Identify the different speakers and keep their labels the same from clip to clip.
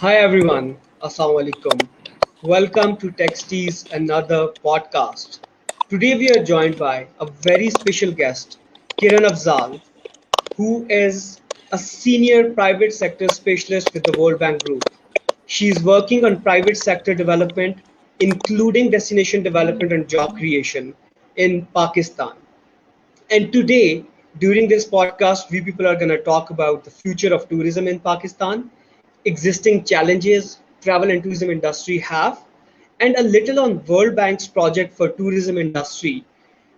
Speaker 1: Hi everyone, Assalamu alaikum. Welcome to Textte's another podcast. Today we are joined by a very special guest, Kiran Afzal, who is a senior private sector specialist with the World Bank Group. She is working on private sector development, including destination development and job creation in Pakistan. And today, during this podcast, we people are going to talk about the future of tourism in Pakistan, existing challenges travel and tourism industry have, and a little on World Bank's project for tourism industry.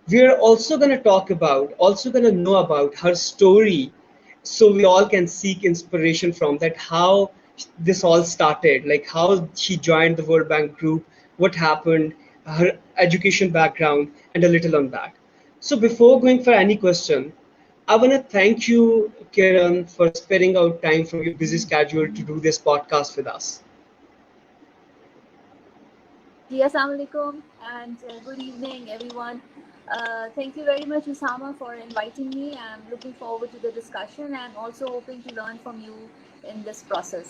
Speaker 1: We are also going to know about her story, so we all can seek inspiration from that. How this all started, like how she joined the World Bank group, what happened, her education background, and a little on that. So before going for any question, I want to thank you, Kiran, for sparing out time from your busy schedule to do this podcast with us.
Speaker 2: Yes, alaikum and good evening, everyone. Thank you very much, Usama, for inviting me. I'm looking forward to the discussion and also hoping to learn from you in this process.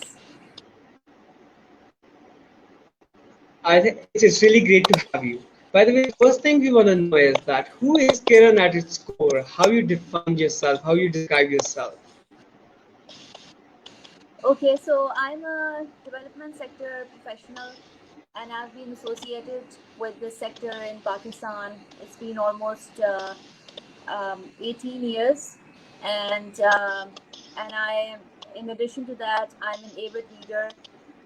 Speaker 1: I think it's really great to have you. By the way, the first thing we want to know is that who is Kiran at its core? How you define yourself? How you describe yourself?
Speaker 2: Okay, so I'm a development sector professional and I've been associated with this sector in Pakistan. It's been almost 18 years, and I, in addition to that, I'm an avid reader.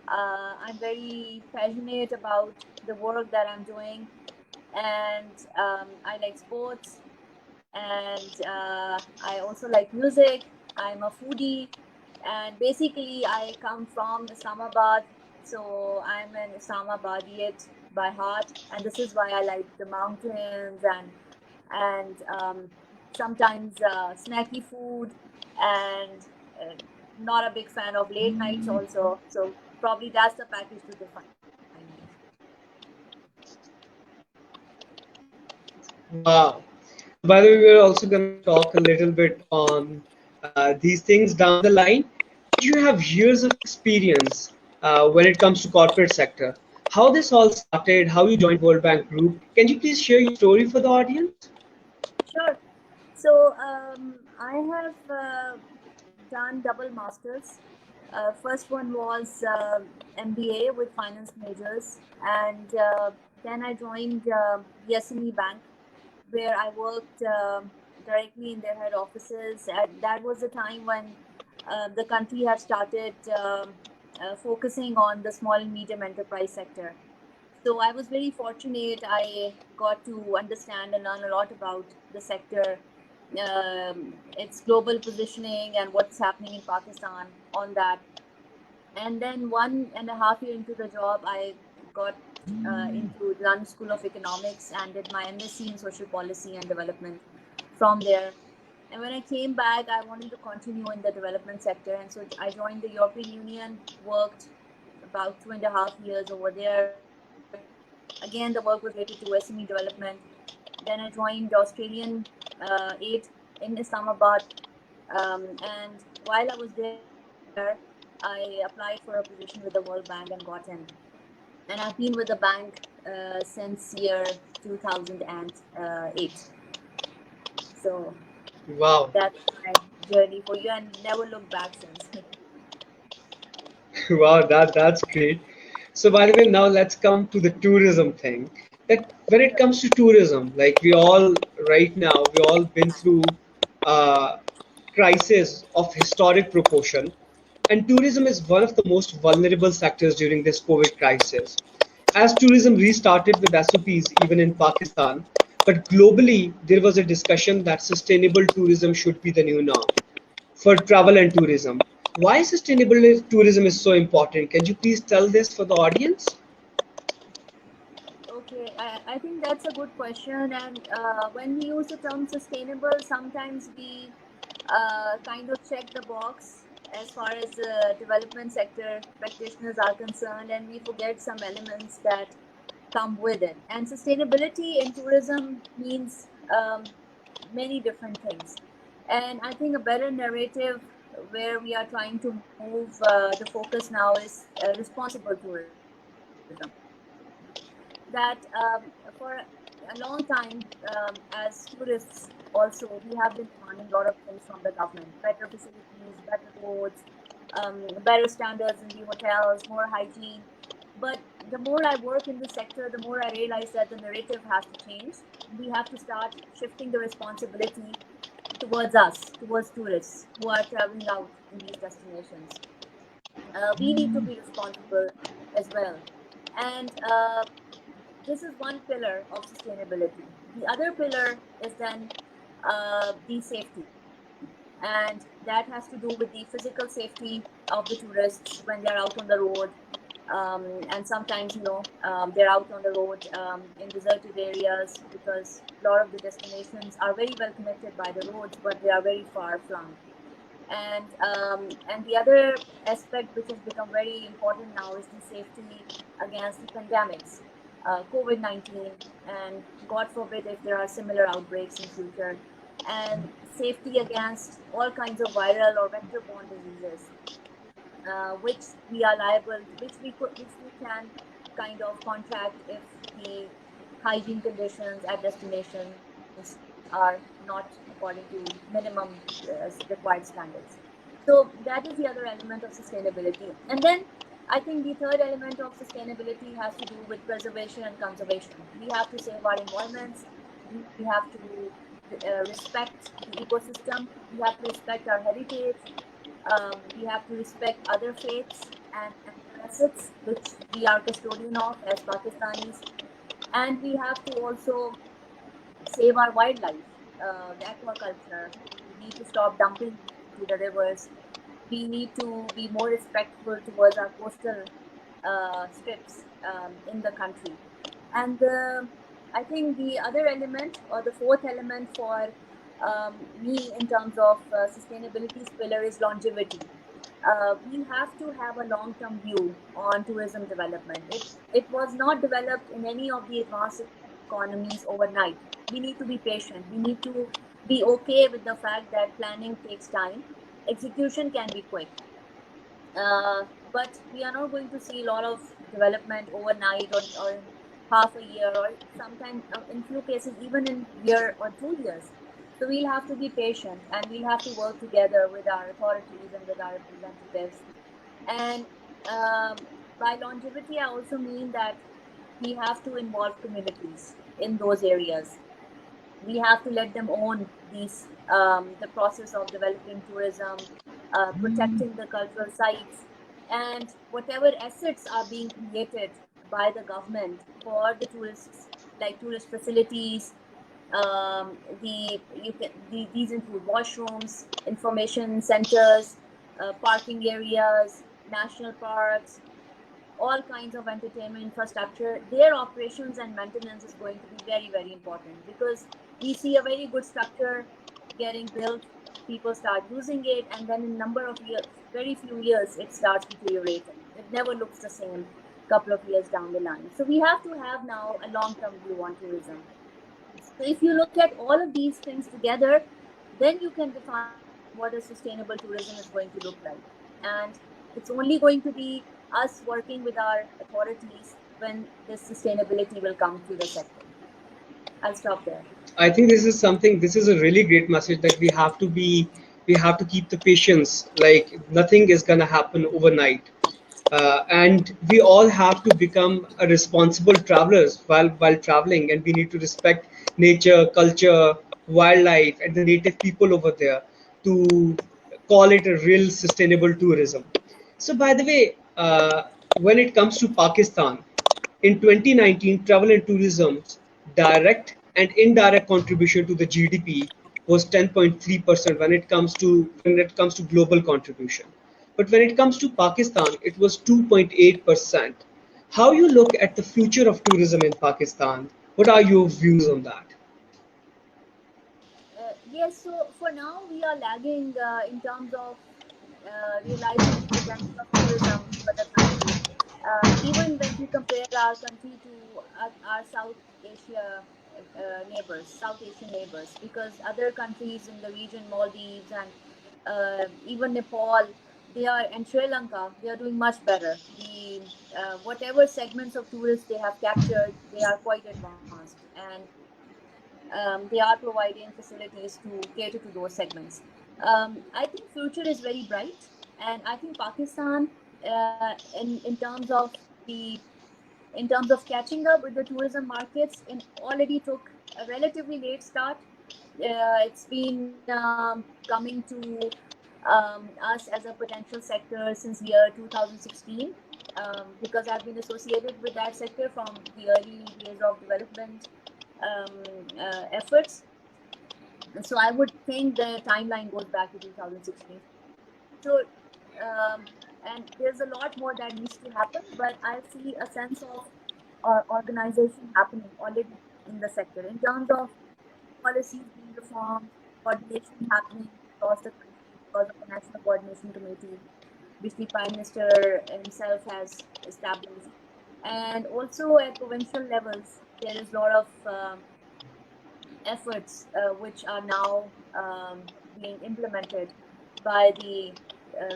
Speaker 2: I'm very passionate about the work that I'm doing, and I like sports, and I also like music. I'm a foodie, and basically, I come from Islamabad, so I'm an Islamabadiate by heart, and this is why I like the mountains and sometimes snacky food, and uh, not a big fan of late nights also. So probably that's the package to define me.
Speaker 1: Wow. So by the way, we're also going to talk a little bit on these things down the line. You have years of experience when it comes to corporate sector. How this all started, how you joined World Bank Group. Can you please share your story for the audience?
Speaker 2: Sure. So I have done double masters. First one was MBA with finance majors, and then I joined the SME bank, where I worked directly in their head offices. That was the time when the country had started focusing on the small and medium enterprise sector. So I was very fortunate. I got to understand and learn a lot about the sector, its global positioning, and what's happening in Pakistan on that. And then 1.5 year into the job, I got into the London School of Economics and did my MSc in Social Policy and Development from there. And when I came back, I wanted to continue in the development sector, and so I joined the European Union, worked about 2.5 years over there. Again, the work was related to SME development. Then I joined Australian aid in Islamabad, and while I was there, I applied for a position with the World Bank and got in. And I've been with the bank since year 2008. So
Speaker 1: Wow.
Speaker 2: that's my journey for you, and never looked back since.
Speaker 1: Wow, that's great. So by the way, now let's come to the tourism thing. That when it comes to tourism, like we all right now, we all been through a crisis of historic proportion, and tourism is one of the most vulnerable sectors during this COVID crisis. As tourism restarted with SOPs even in Pakistan, but globally there was a discussion that sustainable tourism should be the new norm for travel and tourism. Why sustainable tourism is so important? Can you please tell this for the audience?
Speaker 2: Okay, I think that's a good question. And when we use the term sustainable, sometimes we kind of check the box as far as the development sector practitioners are concerned, and we forget some elements that come with it. And sustainability in tourism means many different things. And I think a better narrative where we are trying to move the focus now is responsible tourism. That for a long time, as tourists, also we have been demanding a lot of things from the government: better facilities, better roads, better standards in the hotels, more hygiene. But the more I work in the sector, the more I realize that the narrative has to change. We have to start shifting the responsibility towards us, towards tourists who are traveling out in these destinations. We need to be responsible as well. And this is one pillar of sustainability. The other pillar is then the safety, and that has to do with the physical safety of the tourists when they are out on the road. And sometimes, they're out on the road in deserted areas, because a lot of the destinations are very well connected by the roads, but they are very far flung. And the other aspect which has become very important now is the safety against the pandemics, COVID-19, and God forbid if there are similar outbreaks in future, and safety against all kinds of viral or vector-borne diseases, which we are liable, which we can kind of contract if the hygiene conditions at destinations are not according to minimum required standards. So that is the other element of sustainability. And then I think the third element of sustainability has to do with preservation and conservation. We have to save our environments. We have to respect the ecosystem. We have to respect our heritage. We have to respect other faiths and their assets, which we are custodian of as Pakistanis. And we have to also save our wildlife, the aquaculture. We need to stop dumping into the rivers. We need to be more respectful towards our coastal strips in the country. And I think the other element, or the fourth element for me in terms of sustainability pillar, is longevity. We have to have a long-term view on tourism development. It was not developed in any of the advanced economies overnight. We need to be patient. We need to be okay with the fact that planning takes time. Execution can be quick, but we are not going to see a lot of development overnight, or in half a year, or sometimes in few cases even in year or 2 years. So we'll have to be patient, and we'll have to work together with our authorities and with our representatives. And by longevity, I also mean that we have to involve communities in those areas. We have to let them own these the process of developing tourism, protecting the cultural sites, and whatever assets are being created by the government for the tourists, like tourist facilities. These include washrooms, information centers, parking areas, national parks, all kinds of entertainment infrastructure. Their operations and maintenance is going to be very, very important, because we see a very good structure getting built, people start using it, and then in number of years, very few years, it starts deteriorating. It never looks the same couple of years down the line. So we have to have now a long-term view on tourism. So if you look at all of these things together, then you can define what a sustainable tourism is going to look like. And it's only going to be us working with our authorities when this sustainability will come to the sector. I'll stop there.
Speaker 1: I think this is something, this is a really great message that we have to keep the patience. Like nothing is gonna happen overnight. And we all have to become a responsible travelers while traveling, and we need to respect nature, culture, wildlife, and the native people over there to call it a real sustainable tourism. So, by the way, when it comes to Pakistan, in 2019, travel and tourism's direct and indirect contribution to the GDP was 10.3% when it comes to global contribution. But when it comes to Pakistan, it was 2.8%. How you look at the future of tourism in Pakistan? What are your views on that?
Speaker 2: Yes, so for now we are lagging in terms of realizing the potential of tourism for the country. Even when we compare our country to our South Asia neighbors, South Asian neighbors, because other countries in the region, Maldives and even Nepal, they are and Sri Lanka, they are doing much better. The whatever segments of tourists they have captured, they are quite advanced, and they are providing facilities to cater to those segments. I think future is very bright, and I think Pakistan, in terms of the in terms of catching up with the tourism markets, in already took a relatively late start. It's been coming to us as a potential sector since the year 2016, because I've been associated with that sector from the early days of development efforts. So I would think the timeline goes back to 2016. So, and there's a lot more that needs to happen, but I see a sense of organization happening already in the sector in terms of policies being reformed, coordination happening across the country because of the National Coordination Committee, which the Prime Minister himself has established. And also at provincial levels, there is a lot of efforts which are now being implemented by the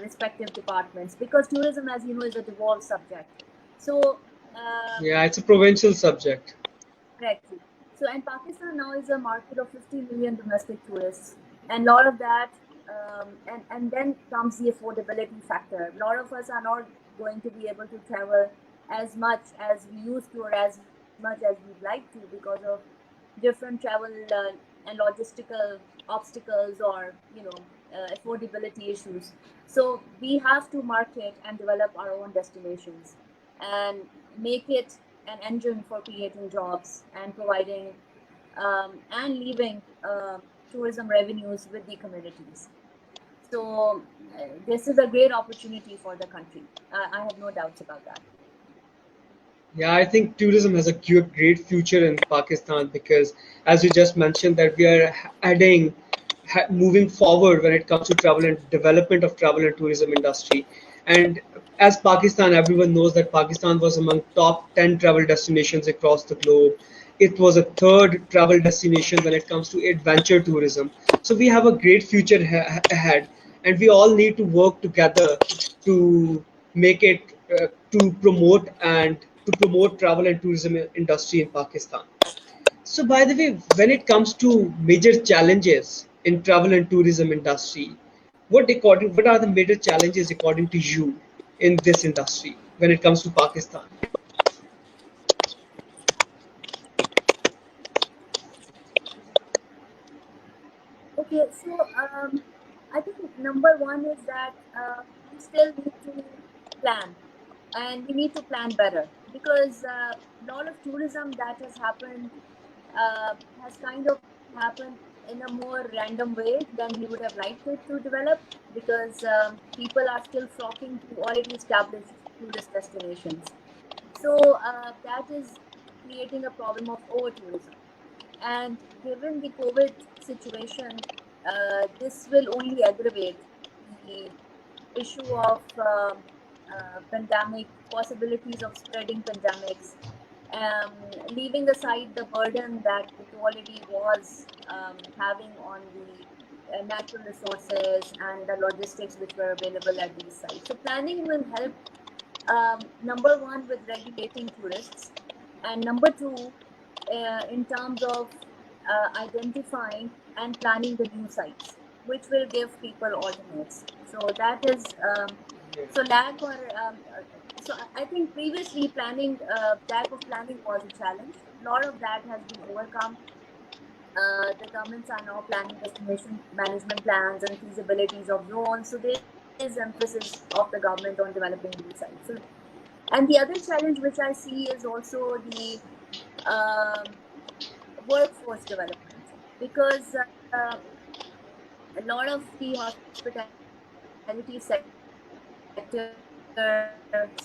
Speaker 2: respective departments, because tourism, as you know, is a devolved subject. So,
Speaker 1: Yeah, it's a provincial subject.
Speaker 2: correctly. So, and Pakistan now is a market of 50 million domestic tourists, and a lot of that, and then comes the affordability factor. A lot of us are not going to be able to travel as much as we used to, or as much as we'd like to, because of different travel and logistical obstacles, or affordability issues. So we have to market and develop our own destinations and make it an engine for creating jobs and providing and leaving tourism revenues with the communities. So this is a great opportunity for the country. I have no doubts about that.
Speaker 1: Yeah, I think tourism has a great future in Pakistan because, as you just mentioned, that we are adding, moving forward when it comes to travel and development of travel and tourism industry. And as Pakistan, everyone knows that Pakistan was among top 10 travel destinations across the globe. It was a third travel destination when it comes to adventure tourism. So we have a great future ahead, and we all need to work together to make it to promote travel and tourism industry in Pakistan. So, by the way, when it comes to major challenges in travel and tourism industry, what are the major challenges according to you in this industry when it comes to Pakistan?
Speaker 2: Okay, so I think number one is that we still need to plan, and we need to plan better, because a lot of tourism that has happened has kind of happened in a more random way than we would have liked it to develop, because people are still flocking to already established tourist destinations. So that is creating a problem of over tourism. And given the COVID situation, this will only aggravate the issue of pandemic, possibilities of spreading pandemics, leaving aside the burden that it already was having on the natural resources and the logistics which were available at these sites. So planning will help, number one, with regulating tourists, and number two, in terms of identifying and planning the new sites, which will give people alternates. So that is so lack or so I think previously planning, lack of planning was a challenge. A lot of that has been overcome. The governments are now planning destination management plans and feasibilities of zones. So there is emphasis of the government on developing these sites. So, and the other challenge which I see is also the um, workforce development, because a lot of the hospitality sector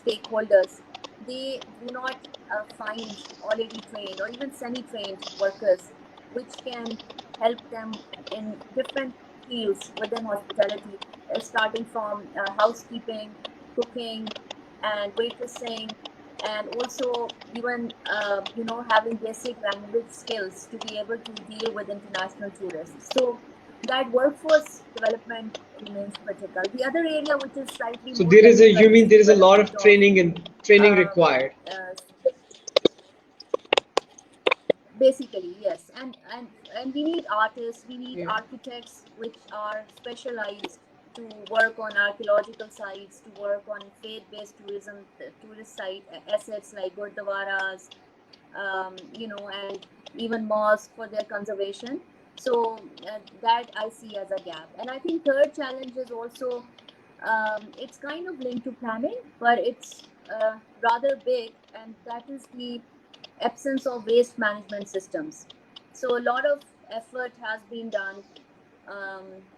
Speaker 2: stakeholders, they do not find already trained or even semi-trained workers which can help them in different fields within hospitality, starting from housekeeping, cooking, and waitressing, and also even having basic language skills to be able to deal with international tourists. So that workforce development remains critical. The other area which is slightly
Speaker 1: So
Speaker 2: more
Speaker 1: there is a,
Speaker 2: technical
Speaker 1: you
Speaker 2: is
Speaker 1: mean
Speaker 2: the
Speaker 1: there is a lot
Speaker 2: development
Speaker 1: of
Speaker 2: of
Speaker 1: training
Speaker 2: um,
Speaker 1: required.
Speaker 2: uh, basically, yes, and we need artists, we need
Speaker 1: Yeah.
Speaker 2: architects which are specialized to work on archaeological sites, to work on faith-based tourism, tourist site assets like gurdwaras, and even mosques for their conservation. So that I see as a gap. And I think third challenge is also it's kind of linked to planning, but it's rather big, and that is the absence of waste management systems. So a lot of effort has been done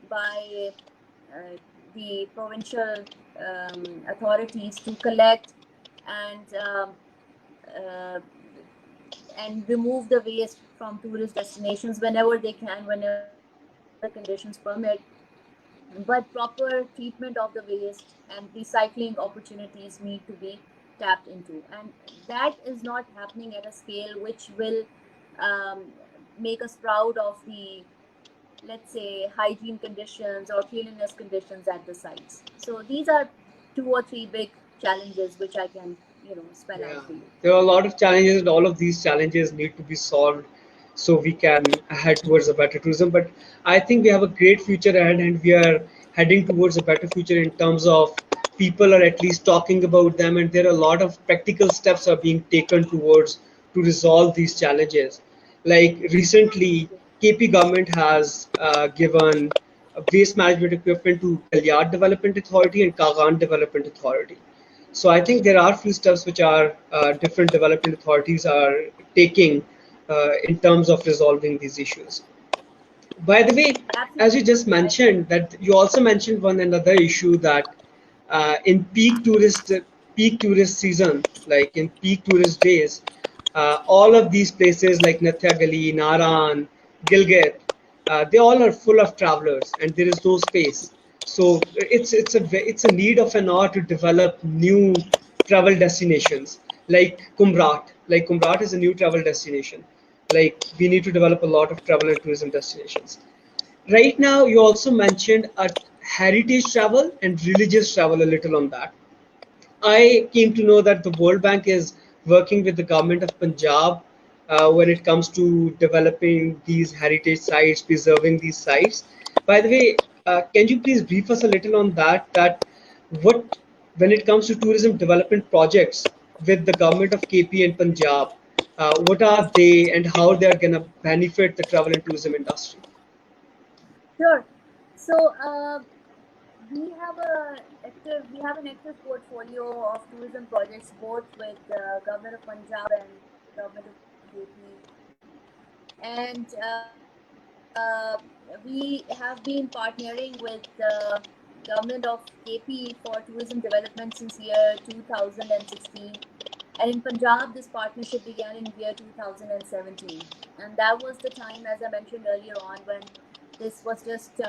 Speaker 2: by uh, the provincial authorities to collect and uh, and remove the waste from tourist destinations whenever they can, whenever the conditions permit. But proper treatment of the waste and recycling opportunities need to be tapped into, and that is not happening at a scale which will um, make us proud of the, let's say, hygiene conditions or cleanliness conditions at the sites. So these are two or three big challenges which I can spell out
Speaker 1: Yeah,
Speaker 2: for you.
Speaker 1: there are a lot of challenges, and all of these challenges need to be solved so we can head towards a better tourism. But I think we have a great future ahead, and we are heading towards a better future in terms of people are at least talking about them, and there are a lot of practical steps are being taken towards to resolve these challenges. Like recently, KP government has given waste management equipment to Kalyat Development Authority and Kagan Development Authority. So I think there are few steps which are different development authorities are taking in terms of resolving these issues. By the way, as you just
Speaker 2: Absolutely, I
Speaker 1: mentioned, that you also mentioned one another issue that in peak tourist season, like in peak tourist days, all of these places like Nathya Gali, Naran, Gilgit, they all are full of travelers, and there is no space. So it's a need of an hour to develop new travel destinations like Kumrat. Like Kumrat is a new travel destination. Like we need to develop a lot of travel and tourism destinations. Right now, you also mentioned a heritage travel and religious travel a little on that. I came to know that the World Bank is working with the government of Punjab when it comes to developing these heritage sites, preserving these sites. By the way, can you please brief us a little on that? That what, when it comes to tourism development projects with the government of KP and Punjab, what are they and how they are going to benefit the travel and tourism industry?
Speaker 2: sure. So we have an active portfolio of tourism projects both with the government of Punjab and government of KP, and we have been partnering with the government of KP for tourism development since year 2016, and in Punjab this partnership began in year 2017, and that was the time, as I mentioned earlier on, when this was just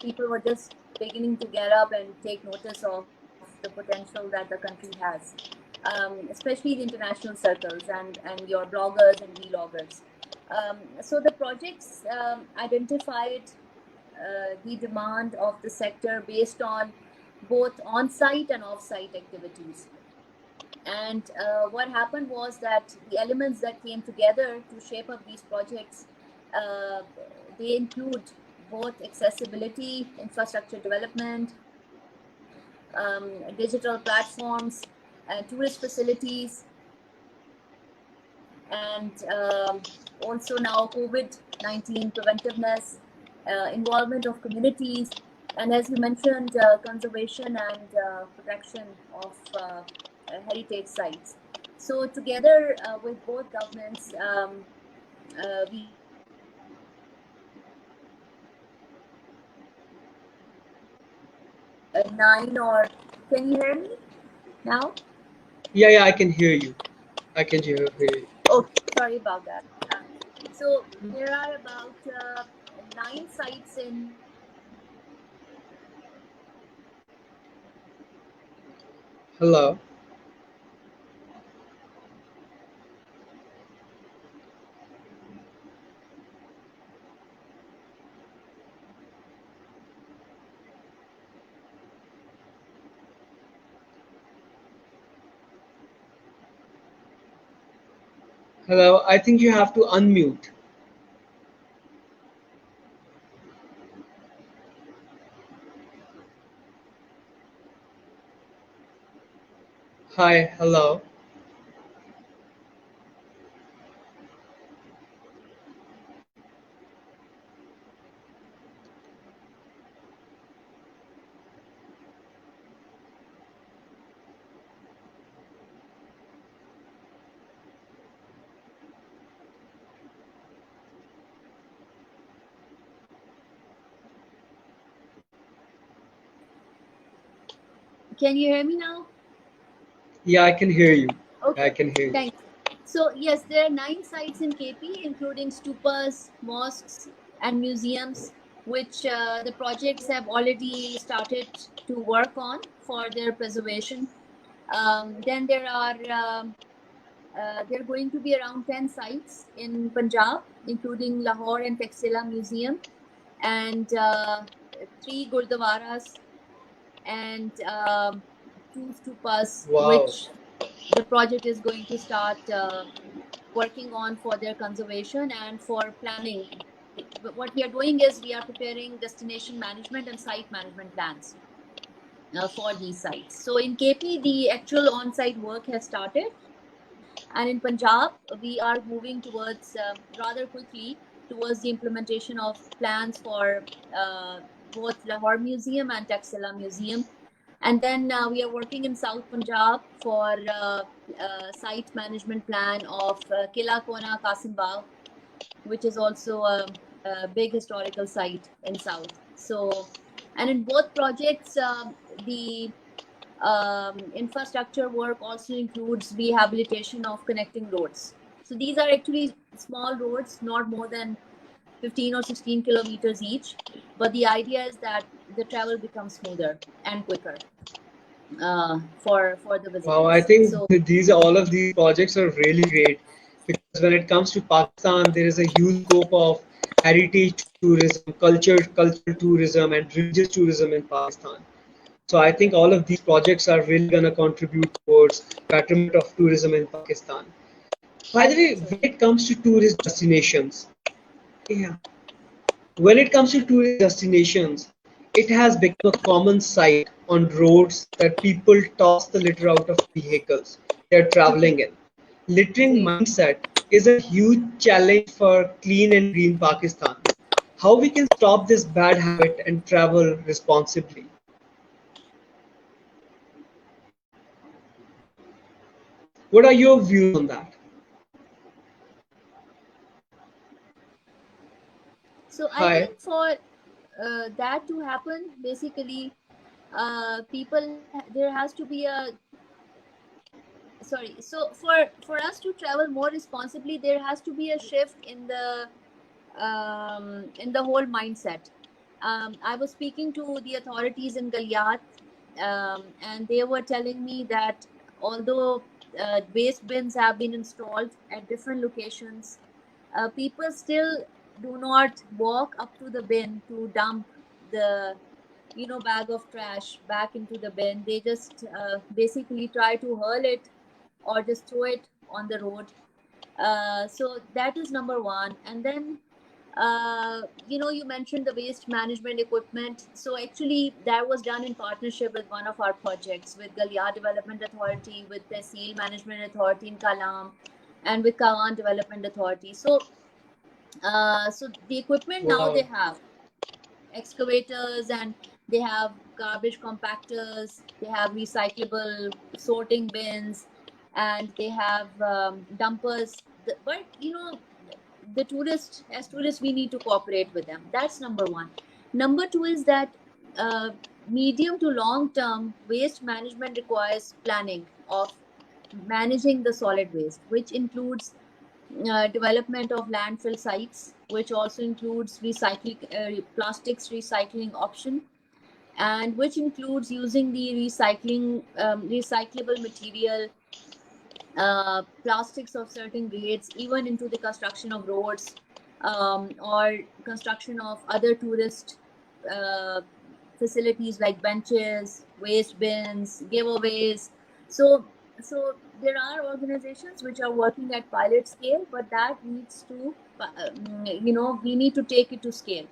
Speaker 2: people were just beginning to get up and take notice of the potential that the country has, especially the international circles and your bloggers and vloggers. So the projects identified the demand of the sector based on both on-site and off-site activities. And what happened was that the elements that came together to shape up these projects, uh, they include both accessibility, infrastructure development, digital platforms, tourist facilities, and also now COVID-19 preventiveness, involvement of communities, and as you mentioned, conservation and protection of heritage sites. So together with both governments, we have nine or can you hear me now?
Speaker 1: Yeah, I can hear you. I can hear you.
Speaker 2: Oh, sorry about that. So there are about nine sites in
Speaker 1: Hello. Hello, I think you have to unmute. Hi, hello.
Speaker 2: Can you hear me now?
Speaker 1: Yeah, I can hear you. I
Speaker 2: Okay,
Speaker 1: can hear you.
Speaker 2: thanks. So yes, there are 9 sites in KP, including stupas, mosques, and museums, which the projects have already started to work on for their preservation. Then there are going to be around 10 sites in Punjab, including Lahore and Textile Museum, and 3 gurdwaras and 2 stupas,
Speaker 1: Wow.
Speaker 2: which the project is going to start working on for their conservation and for planning. What we are doing is we are preparing destination management and site management plans for these sites. So in KP, the actual on-site work has started, and in Punjab, we are moving towards rather quickly towards the implementation of plans for both Lahore Museum and Taxila Museum. And then we are working in South Punjab for site management plan of Kila Kona Kasim Bagh, which is also a big historical site in South. So, and in both projects, the infrastructure work also includes rehabilitation of connecting roads. So these are actually small roads, not more than 15 or 16 kilometers each. But the idea is that the travel becomes smoother and quicker for the
Speaker 1: Wow, I
Speaker 2: visitors.
Speaker 1: think
Speaker 2: So
Speaker 1: these all of these projects are really great because when it comes to Pakistan, there is a huge scope of heritage tourism, cultural tourism, and religious tourism in Pakistan. So I think all of these projects are really going to contribute towards betterment of tourism in Pakistan. By the way, when
Speaker 2: absolutely.
Speaker 1: it comes to tourist destinations, yeah, when it comes to tourist destinations, it has become a common sight on roads that people toss the litter out of vehicles they're traveling in. Littering
Speaker 2: Ji.
Speaker 1: mindset is a huge challenge for clean and green Pakistan. How we can stop this bad habit and travel responsibly? What are your views on that?
Speaker 2: So I
Speaker 1: Hi.
Speaker 2: think for that to happen, basically, there has to be a sorry. So for us to travel more responsibly, there has to be a shift in the whole mindset. I was speaking to the authorities in Galiat, and they were telling me that although waste bins have been installed at different locations, people still do not walk up to the bin to dump the bag of trash back into the bin. They just basically try to hurl it or just throw it on the road. So that is number one. And then you mentioned the waste management equipment. So actually, that was done in partnership with one of our projects with Galia Development Authority, with the Seal Management Authority in Kalam, and with Kawan Development Authority. So the equipment now they
Speaker 1: Wow.
Speaker 2: have excavators, and they have garbage compactors, they have recyclable sorting bins, and they have dumpers. But the tourists, we need to cooperate with them. That's number one. Number two is that medium to long term waste management requires planning of managing the solid waste, which includes development of landfill sites, which also includes plastics recycling option, and which includes using the recyclable material, plastics of certain grades, even into the construction of roads, or construction of other tourist uh, facilities like benches, waste bins, giveaways. So, so there are organizations which are working at pilot scale, but that needs to, we need to take it to scale.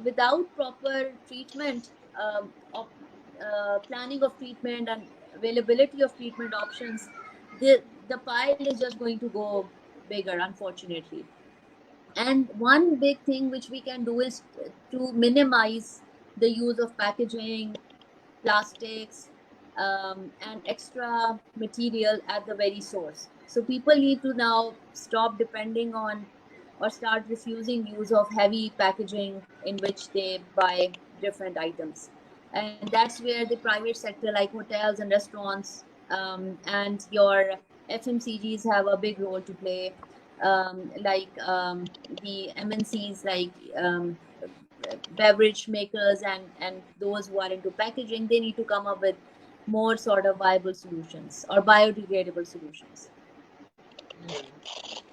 Speaker 2: Without proper treatment, of planning of treatment and availability of treatment options, the pile is just going to go bigger, unfortunately. And one big thing which we can do is to minimize the use of packaging, plastics, and extra material at the very source. So people need to now stop depending on or start refusing use of heavy packaging in which they buy different items. And that's where the private sector like hotels and restaurants, and your FMCGs have a big role to play. The MNCs like beverage makers and those who are into packaging, they need to come up with more sort of viable solutions or biodegradable solutions.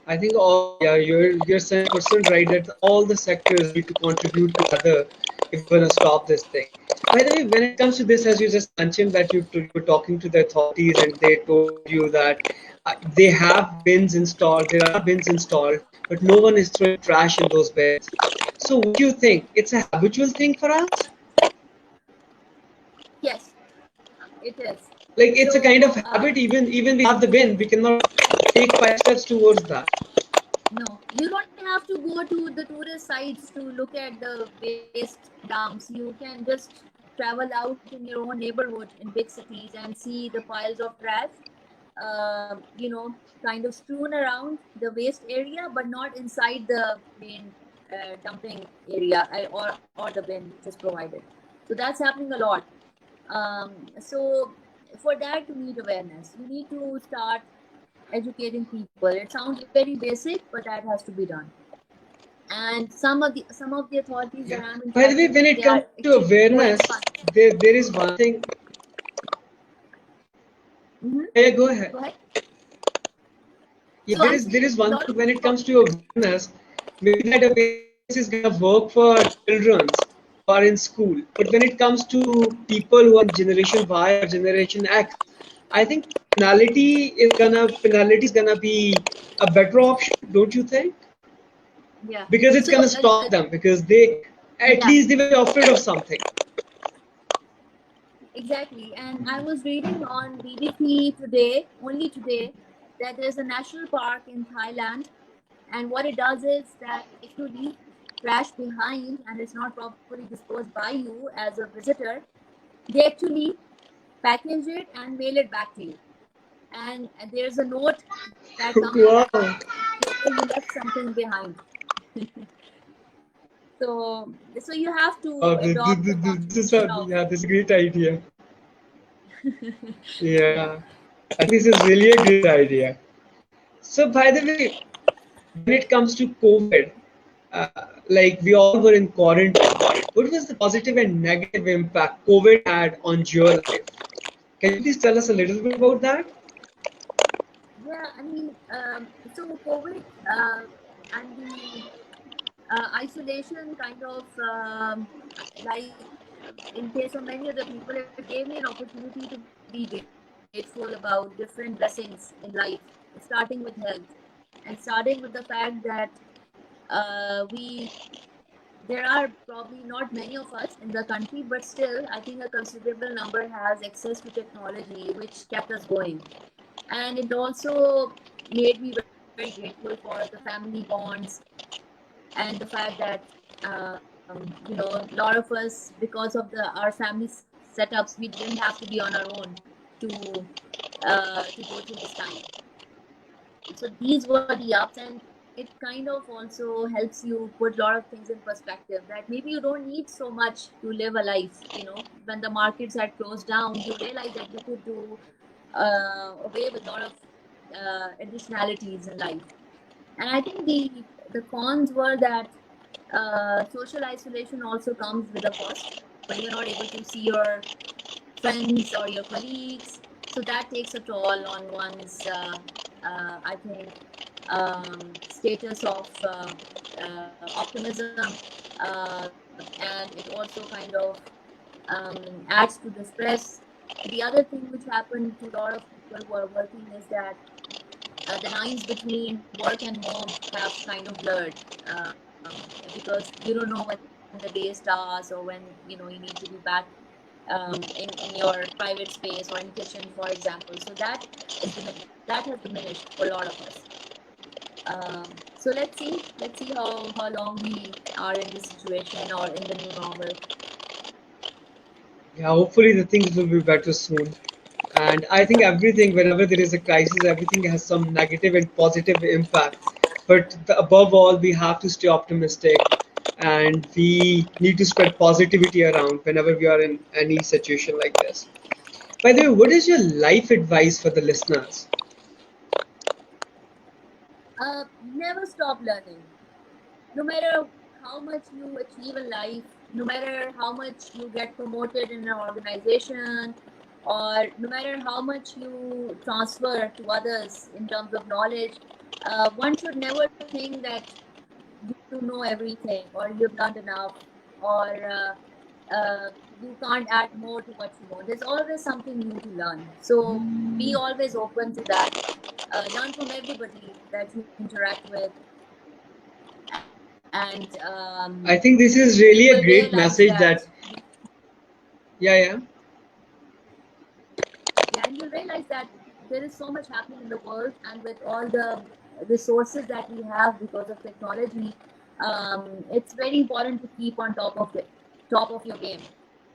Speaker 1: I think yeah, you're 100% right that all the sectors need to contribute together if we're gonna stop this thing. By the way, when it comes to this, as you just mentioned that you were talking to the authorities and they told you that they have bins installed, there are bins installed, but no one is throwing trash in those bins. So what do you think? It's a habitual thing for us?
Speaker 2: Yes, it is.
Speaker 1: Like it's a kind of
Speaker 2: So
Speaker 1: habit, even we have the bin, we cannot take 5 steps towards that.
Speaker 2: no, you don't have to go to the tourist sites to look at the waste dumps. You can just travel out in your own neighborhood in big cities and see the piles of trash, kind of strewn around the waste area, but not inside the main dumping area, or the bin which is provided. So that's happening a lot. So for that, you need awareness. You need to start educating people. It sounds very basic, but that has to be done. And some of the authorities
Speaker 1: Yeah.
Speaker 2: that I'm
Speaker 1: By the way,
Speaker 2: interacting
Speaker 1: when
Speaker 2: with,
Speaker 1: it
Speaker 2: they
Speaker 1: comes
Speaker 2: are
Speaker 1: to
Speaker 2: actually
Speaker 1: awareness,
Speaker 2: quite fun.
Speaker 1: there is one thing.
Speaker 2: Mm-hmm.
Speaker 1: Yeah, go ahead.
Speaker 2: Go ahead.
Speaker 1: Yeah,
Speaker 2: So I'm
Speaker 1: there
Speaker 2: saying
Speaker 1: is
Speaker 2: a
Speaker 1: one
Speaker 2: lot
Speaker 1: thing
Speaker 2: of
Speaker 1: when it comes to awareness. Maybe that awareness is gonna work for childrens who are in school, but when it comes to people who are in Generation Y or Generation X, I think penality is gonna be a better option, don't you think?
Speaker 2: yeah.
Speaker 1: Because it's
Speaker 2: So
Speaker 1: gonna stop them because they at
Speaker 2: yeah,
Speaker 1: least they were afraid of something.
Speaker 2: exactly. And I was reading on BBC today, only today, that there's a national park in Thailand, and what it does is that if you leave trash behind and it's not properly disposed by you as a visitor, they actually package it and mail it back to you. And there's a note that comes back
Speaker 1: Wow.
Speaker 2: to say you left something behind. So you have to
Speaker 1: Wow,
Speaker 2: adopt the
Speaker 1: this is
Speaker 2: concept of
Speaker 1: yeah, this is a great idea.
Speaker 2: yeah.
Speaker 1: Yeah, I think this is really a great idea. So, by the way, when it comes to COVID, uh, like we all were in quarantine, what was the positive and negative impact COVID had on your life? Can you please tell us a little bit about that?
Speaker 2: Yeah, I mean, so COVID, and the isolation kind of, like in case of many other people, it gave me an opportunity to be grateful about different blessings in life, starting with health, and starting with the fact that we there are probably not many of us in the country, but still, I think a considerable number has access to technology, which kept us going. And it also made me very grateful for the family bonds and the fact that, a lot of us, because of our family setups, we didn't have to be on our own to to go through this time. So these were the ups, and it kind of also helps you put a lot of things in perspective, that maybe you don't need so much to live a life. When the markets had closed down, you realize that you could do away with a lot of additionalities in life. And I think the cons were that social isolation also comes with a cost when you're not able to see your friends or your colleagues. So that takes a toll on one's, I think, status of optimism, and it also kind of adds to the stress. The other thing which happened to a lot of people who are working is that the lines between work and home have kind of blurred, um, because you don't know when the day starts or when you need to be back in your private space or in kitchen, for example. So that has diminished for a lot of us. So let's see how long we are in this situation or in the new normal.
Speaker 1: Yeah, hopefully the things will be better soon. And I think everything, whenever there is a crisis, everything has some negative and positive impact. But above all, we have to stay optimistic and we need to spread positivity around whenever we are in any situation like this. By the way, what is your life advice for the listeners?
Speaker 2: Never stop learning. No matter how much you achieve in life, no matter how much you get promoted in an organization, or no matter how much you transfer to others in terms of knowledge, one should never think that you know everything or you've learned enough, or you can't add more to what you know. There's always something new to learn. So be always open to that. Learn from everybody that you interact with, and
Speaker 1: I think
Speaker 2: you
Speaker 1: this
Speaker 2: will
Speaker 1: is really a
Speaker 2: realize
Speaker 1: great
Speaker 2: that
Speaker 1: message that, yeah, yeah.
Speaker 2: yeah, and you'll realize that there is so much happening in the world, and with all the resources that we have because of technology, it's very important to keep on top of your game.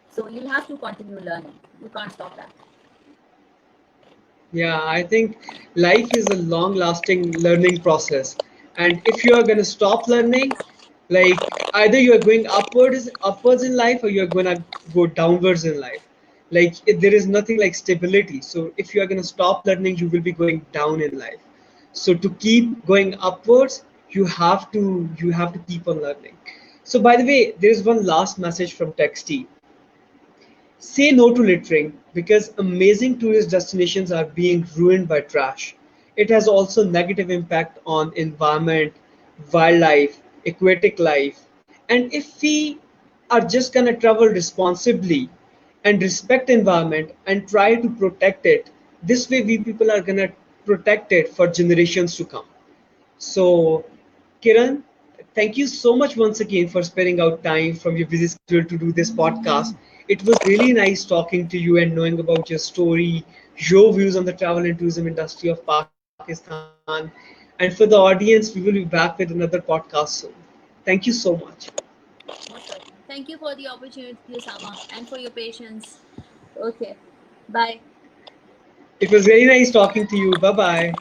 Speaker 2: So you'll have to continue learning. You can't stop that.
Speaker 1: Yeah, I think life is a long lasting learning process. And if you are going to stop learning, like either you are going upwards in life or you are going to go downwards in life. Like there is nothing like stability. So if you are going to stop learning, you will be going down in life. So to keep going upwards, you have to keep on learning. So by the way, there is one last message from Texte. Say no to littering because amazing tourist destinations are being ruined by trash. It has also negative impact on environment, wildlife, aquatic life. And if we are just gonna travel responsibly and respect environment and try to protect it, this way we people are gonna protect it for generations to come. So, Kiran, thank you so much once again for sparing out time from your busy schedule to do this podcast. It was really nice talking to you and knowing about your story, your views on the travel and tourism industry of Pakistan. And for the audience, we will be back with another podcast soon. Thank you so much.
Speaker 2: Most welcome. Thank you for the opportunity, Osama, and for your patience. Okay, bye.
Speaker 1: It was very nice talking to you. Bye bye.